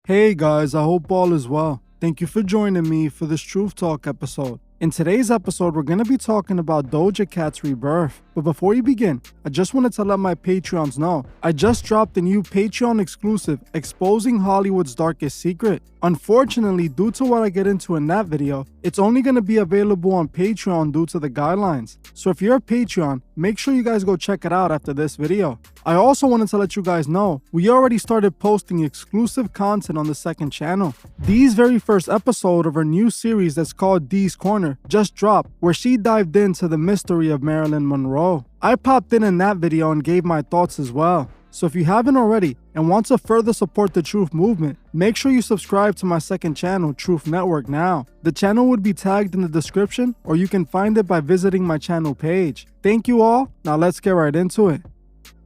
Hey guys, I hope all is well. Thank you for joining me for this Truth Talk episode. In today's episode, we're going to be talking about Doja Cat's Rebirth. But before you begin, I just wanted to let my Patreons know, I just dropped a new Patreon exclusive exposing Hollywood's darkest secret. Unfortunately, due to what I get into in that video, it's only going to be available on Patreon due to the guidelines. So if you're a Patreon, make sure you guys go check it out after this video. I also wanted to let you guys know, we already started posting exclusive content on the second channel. Dee's very first episode of her new series that's called Dee's Corner just dropped, where she dived into the mystery of Marilyn Monroe. I popped in that video and gave my thoughts as well. So if you haven't already and want to further support the Truth movement, make sure you subscribe to my second channel, Truth Network, now. The channel would be tagged in the description, or you can find it by visiting my channel page. Thank you all. Now let's get right into it.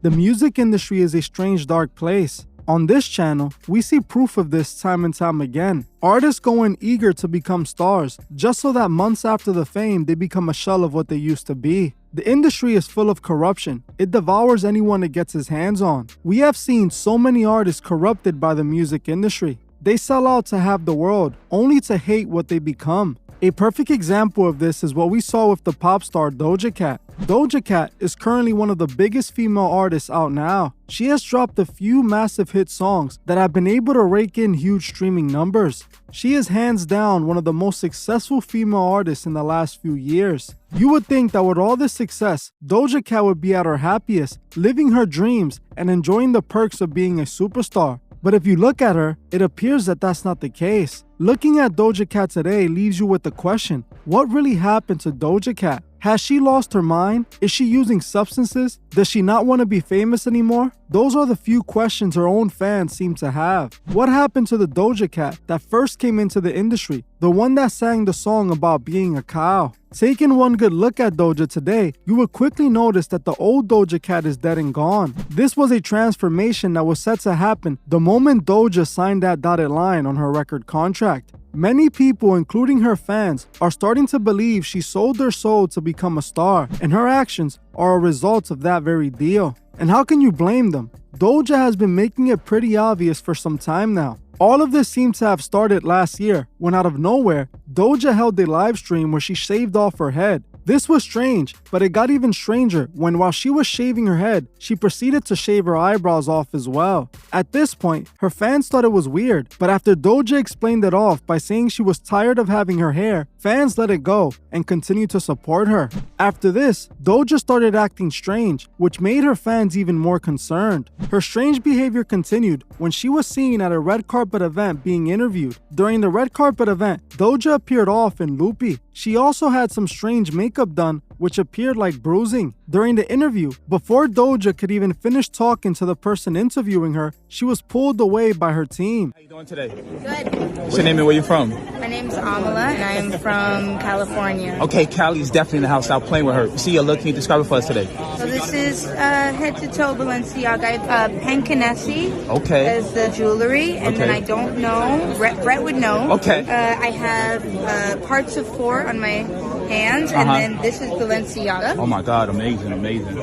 The music industry is a strange, dark place. On this channel, we see proof of this time and time again. Artists go in eager to become stars, just so that months after the fame, they become a shell of what they used to be. The industry is full of corruption. It devours anyone it gets his hands on. We have seen so many artists corrupted by the music industry. They sell out to have the world, only to hate what they become. A perfect example of this is what we saw with the pop star Doja Cat. Doja Cat is currently one of the biggest female artists out now. She has dropped a few massive hit songs that have been able to rake in huge streaming numbers. She is hands down one of the most successful female artists in the last few years. You would think that with all this success, Doja Cat would be at her happiest, living her dreams and enjoying the perks of being a superstar. But if you look at her, it appears that that's not the case. Looking at Doja Cat today leaves you with the question, what really happened to Doja Cat? Has she lost her mind? Is she using substances? Does she not want to be famous anymore? Those are the few questions her own fans seem to have. What happened to the Doja Cat that first came into the industry? The one that sang the song about being a cow? Taking one good look at Doja today, you would quickly notice that the old Doja Cat is dead and gone. This was a transformation that was set to happen the moment Doja signed that dotted line on her record contract. Many people, including her fans, are starting to believe she sold her soul to become a star, and her actions are a result of that very deal. And how can you blame them? Doja has been making it pretty obvious for some time now. All of this seemed to have started last year, when out of nowhere, Doja held a live stream where she shaved off her head. This was strange, but it got even stranger when while she was shaving her head, she proceeded to shave her eyebrows off as well. At this point, her fans thought it was weird, but after Doja explained it off by saying she was tired of having her hair, fans let it go and continued to support her. After this, Doja started acting strange, which made her fans even more concerned. Her strange behavior continued when she was seen at a red carpet event being interviewed. During the red carpet event, Doja appeared off and loopy. She also had some strange makeup done, which appeared like bruising. During the interview, before Doja could even finish talking to the person interviewing her, she was pulled away by her team. How you doing today? Good. What's your name and where you from? My name's Amala, and I'm from California. Okay, Callie's definitely in the house. Stop playing with her. See your look. Can you describe it for us today? So this is head to toe Balenciaga. Pancanesi Okay. is the jewelry, and then I don't know. Brett would know. Okay. I have parts of 4 on my hands, and then this is Balenciaga. Oh my God, amazing, amazing.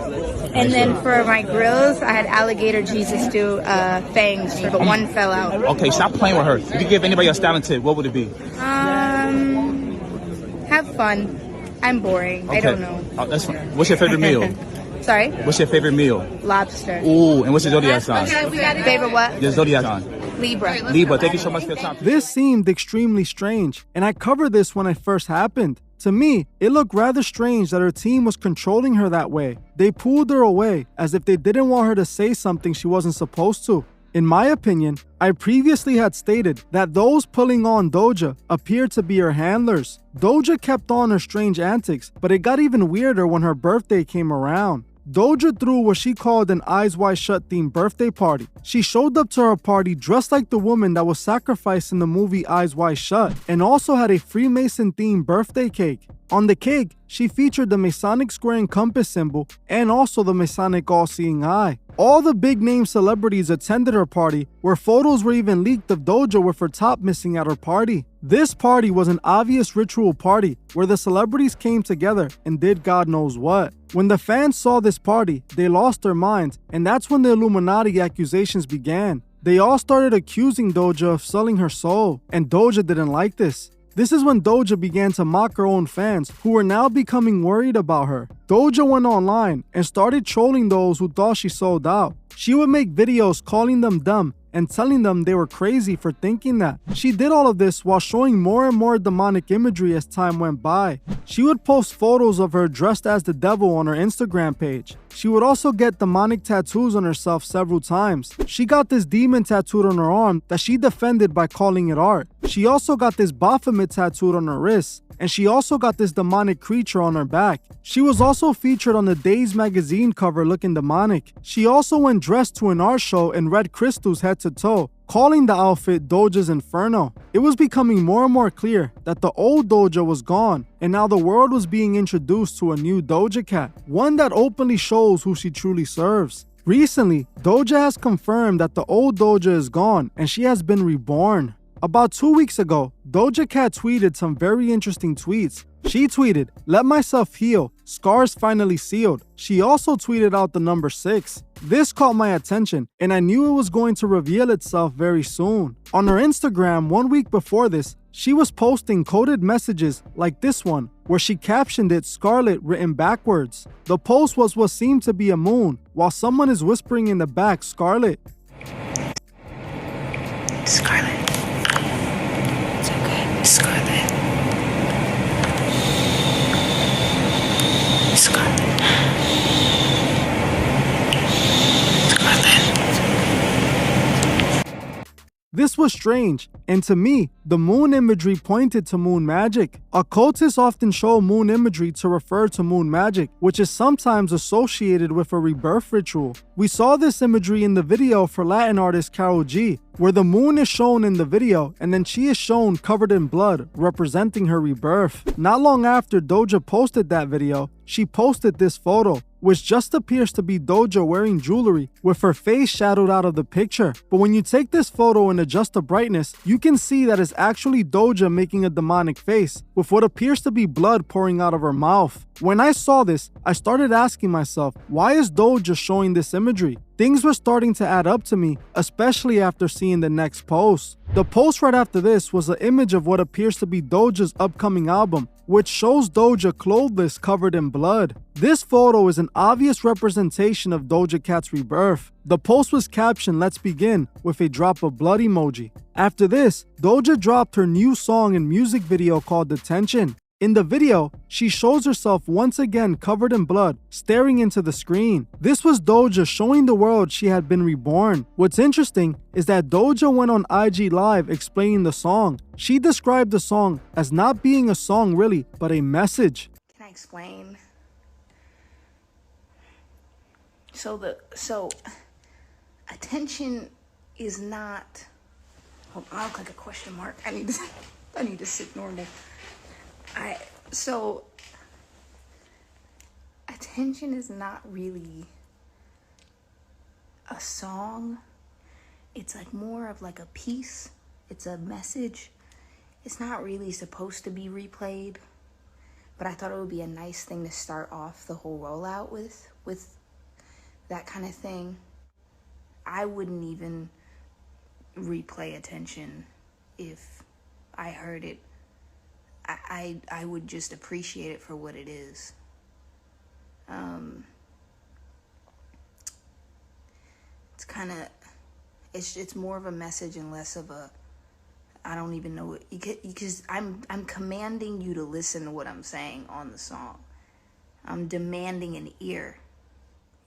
And then for my grills, I had alligator Jesus do fangs, but one fell out. Okay, stop playing with her. If you give anybody a styling tip, what would it be? Have fun. I'm boring. Okay. I don't know. Oh, that's fine. What's your favorite meal? Sorry? What's your favorite meal? Lobster. Ooh, and what's your zodiac sign? Favorite what? Your zodiac sign. Libra. Libra, thank you so much for your time. This seemed extremely strange, and I covered this when it first happened. To me, it looked rather strange that her team was controlling her that way. They pulled her away as if they didn't want her to say something she wasn't supposed to. In my opinion, I previously had stated that those pulling on Doja appeared to be her handlers. Doja kept on her strange antics, but it got even weirder when her birthday came around. Doja threw what she called an Eyes Wide Shut themed birthday party. She showed up to her party dressed like the woman that was sacrificed in the movie Eyes Wide Shut, and also had a Freemason themed birthday cake. On the cake, she featured the Masonic square and compass symbol and also the Masonic all-seeing eye. All the big name celebrities attended her party, where photos were even leaked of Doja with her top missing at her party. This party was an obvious ritual party where the celebrities came together and did God knows what. When the fans saw this party, they lost their minds, and that's when the Illuminati accusations began. They all started accusing Doja of selling her soul, and Doja didn't like this. This is when Doja began to mock her own fans, who were now becoming worried about her. Doja went online and started trolling those who thought she sold out. She would make videos calling them dumb and telling them they were crazy for thinking that. She did all of this while showing more and more demonic imagery as time went by. She would post photos of her dressed as the devil on her Instagram page. She would also get demonic tattoos on herself several times. She got this demon tattooed on her arm that she defended by calling it art. She also got this Baphomet tattooed on her wrist. And she also got this demonic creature on her back. She was also featured on the Days magazine cover looking demonic. She also went dressed to an art show in red crystals head to toe, calling the outfit Doja's Inferno. It was becoming more and more clear that the old Doja was gone, and now the world was being introduced to a new Doja Cat, one that openly shows who she truly serves. Recently, Doja has confirmed that the old Doja is gone and she has been reborn. About 2 weeks ago, Doja Cat tweeted some very interesting tweets. She tweeted, "Let myself heal, scars finally sealed." She also tweeted out the number 6. This caught my attention, and I knew it was going to reveal itself very soon. On her Instagram 1 week before this, she was posting coded messages like this one, where she captioned it Scarlet written backwards. The post was what seemed to be a moon, while someone is whispering in the back, "Scarlet." Scarlet. It's okay. Scarlet. Scarlet. This was strange, and to me, the moon imagery pointed to moon magic. Occultists often show moon imagery to refer to moon magic, which is sometimes associated with a rebirth ritual. We saw this imagery in the video for Latin artist Karol G, where the moon is shown in the video and then she is shown covered in blood, representing her rebirth. Not long after Doja posted that video, she posted this photo, which just appears to be Doja wearing jewelry with her face shadowed out of the picture. But when you take this photo and adjust the brightness, you can see that it's actually Doja making a demonic face, with what appears to be blood pouring out of her mouth. When I saw this, I started asking myself, why is Doja showing this imagery? Things were starting to add up to me, especially after seeing the next post. The post right after this was an image of what appears to be Doja's upcoming album, which shows Doja clothless covered in blood. This photo is an obvious representation of Doja Cat's rebirth. The post was captioned, "Let's begin," with a drop of blood emoji. After this, Doja dropped her new song and music video called Detention. In the video, she shows herself once again covered in blood, staring into the screen. This was Doja showing the world she had been reborn. What's interesting is that Doja went on IG Live explaining the song. She described the song as not being a song really, but a message. Can I explain? So attention is not. Hold on, I look like a question mark. I need to sit normal. So attention is not really a song. It's like more of like a piece. It's a message. It's not really supposed to be replayed, but I thought it would be a nice thing to start off the whole rollout with that kind of thing. I wouldn't even replay Attention if I heard it. I would just appreciate it for what it is. It's kind of, it's more of a message and less of a, I don't even know it, because I'm commanding you to listen to what I'm saying on the song. I'm demanding an ear,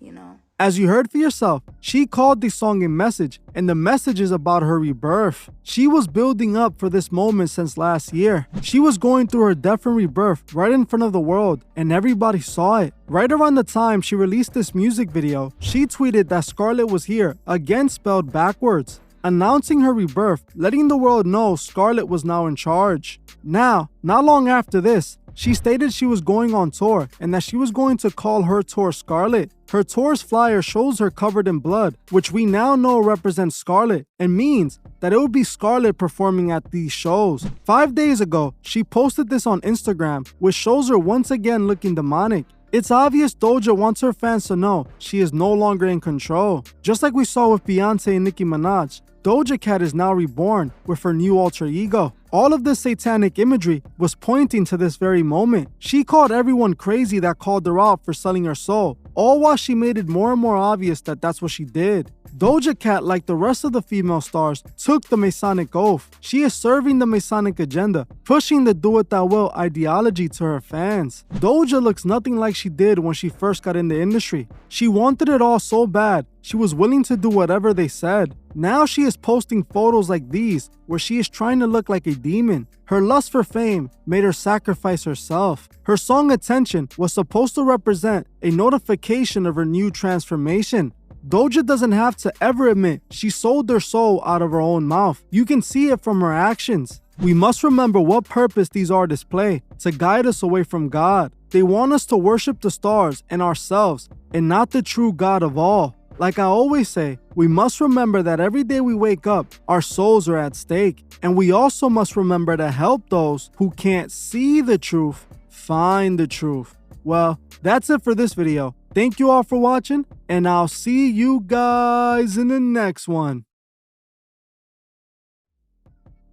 you know? As you heard for yourself, she called the song a message, and the message is about her rebirth. She was building up for this moment since last year. She was going through her death and rebirth right in front of the world, and everybody saw it. Right around the time she released this music video, she tweeted that Scarlet was here, again spelled backwards, announcing her rebirth, letting the world know Scarlet was now in charge. Now, not long after this, she stated she was going on tour and that she was going to call her tour Scarlet. Her tour's flyer shows her covered in blood, which we now know represents Scarlet and means that it would be Scarlet performing at these shows. 5 days ago, she posted this on Instagram, which shows her once again looking demonic. It's obvious Doja wants her fans to know she is no longer in control. Just like we saw with Beyonce and Nicki Minaj, Doja Cat is now reborn with her new alter ego. All of this satanic imagery was pointing to this very moment. She called everyone crazy that called her out for selling her soul, all while she made it more and more obvious that that's what she did. Doja Cat, like the rest of the female stars, took the Masonic oath. She is serving the Masonic agenda, pushing the do-it-thou-will ideology to her fans. Doja looks nothing like she did when she first got in the industry. She wanted it all so bad, she was willing to do whatever they said. Now she is posting photos like these, where she is trying to look like a demon. Her lust for fame made her sacrifice herself. Her song Detention was supposed to represent a notification of her new transformation. Doja doesn't have to ever admit she sold her soul out of her own mouth. You can see it from her actions. We must remember what purpose these artists play, to guide us away from God. They want us to worship the stars and ourselves, and not the true God of all. Like I always say, we must remember that every day we wake up, our souls are at stake. And we also must remember to help those who can't see the truth find the truth. Well, that's it for this video. Thank you all for watching, and I'll see you guys in the next one.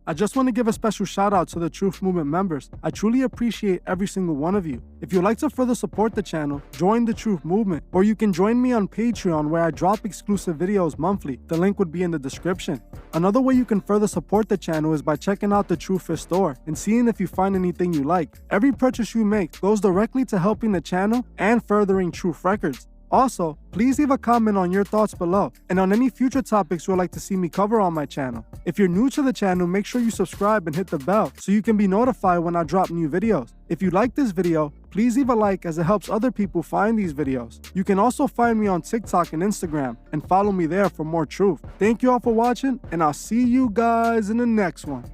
I just want to give a special shout out to the Truth Movement members. I truly appreciate every single one of you. If you'd like to further support the channel, join the Truth Movement, or you can join me on Patreon where I drop exclusive videos monthly. The link would be in the description. Another way you can further support the channel is by checking out the Truth store and seeing if you find anything you like. Every purchase you make goes directly to helping the channel and furthering Truth Records. Also, please leave a comment on your thoughts below and on any future topics you would like to see me cover on my channel. If you're new to the channel, make sure you subscribe and hit the bell so you can be notified when I drop new videos. If you like this video, please leave a like as it helps other people find these videos. You can also find me on TikTok and Instagram and follow me there for more truth. Thank you all for watching, and I'll see you guys in the next one.